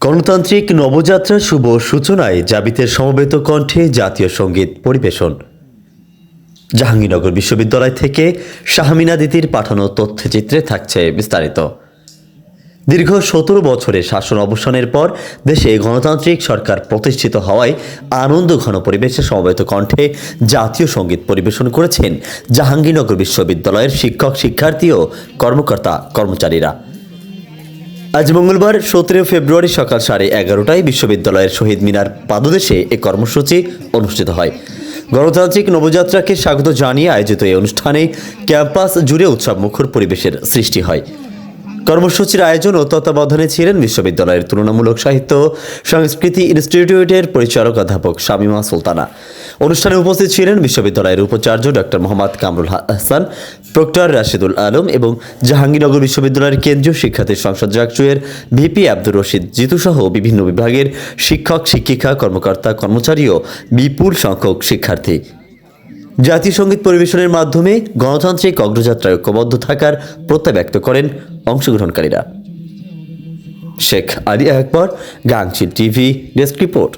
গণতান্ত্রিক নবযাত্রার শুভ সূচনায় জাবিতের সমবেত কণ্ঠে জাতীয় সঙ্গীত পরিবেশন। জাহাঙ্গীরনগর বিশ্ববিদ্যালয় থেকে শাহমিনা দিদির পাঠানো তথ্যচিত্রে থাকছে বিস্তারিত। দীর্ঘ ১৭ বছরের শাসন অবসানের পর দেশে গণতান্ত্রিক সরকার প্রতিষ্ঠিত হওয়ায় আনন্দঘন পরিবেশে সমবেত কণ্ঠে জাতীয় সঙ্গীত পরিবেশন করেছেন জাহাঙ্গীরনগর বিশ্ববিদ্যালয়ের শিক্ষক, শিক্ষার্থী ও কর্মকর্তা কর্মচারীরা। আজ মঙ্গলবার ১৭ ফেব্রুয়ারি সকাল 11:30টায় বিশ্ববিদ্যালয়ের শহীদ মিনার পাদদেশে এ কর্মসূচি অনুষ্ঠিত হয়। গণতান্ত্রিক নবযাত্রাকে স্বাগত জানিয়ে আয়োজিত এই অনুষ্ঠানে ক্যাম্পাস জুড়ে উৎসবমুখর পরিবেশের সৃষ্টি হয়। কর্মসূচির আয়োজন ও তত্ত্বাবধানে ছিলেন বিশ্ববিদ্যালয়ের তুলনামূলক সাহিত্য ও সংস্কৃতি ইনস্টিটিউটের পরিচালক অধ্যাপক শামীমা সুলতানা। অনুষ্ঠানে উপস্থিত ছিলেন বিশ্ববিদ্যালয়ের উপাচার্য ডক্টর মোহাম্মদ কামরুল হাসান, প্রক্টর রাশিদুল আলম এবং জাহাঙ্গীরনগর বিশ্ববিদ্যালয়ের কেন্দ্রীয় শিক্ষার্থী সংসদ জাকসুয়ের ভিপি আব্দুর রশিদ জিতু সহ বিভিন্ন বিভাগের শিক্ষক, শিক্ষিকা, কর্মকর্তা, কর্মচারী ও বিপুল সংখ্যক শিক্ষার্থী। জাতীয় সঙ্গীত পরিবেশনের মাধ্যমে গণতান্ত্রিক অগ্রযাত্রায় ঐক্যবদ্ধ থাকার প্রত্যয় ব্যক্ত করেন অংশগ্রহণকারীরা। শেখ আলী আকবর, গাংচিল টিভি, ডেস্ক রিপোর্ট।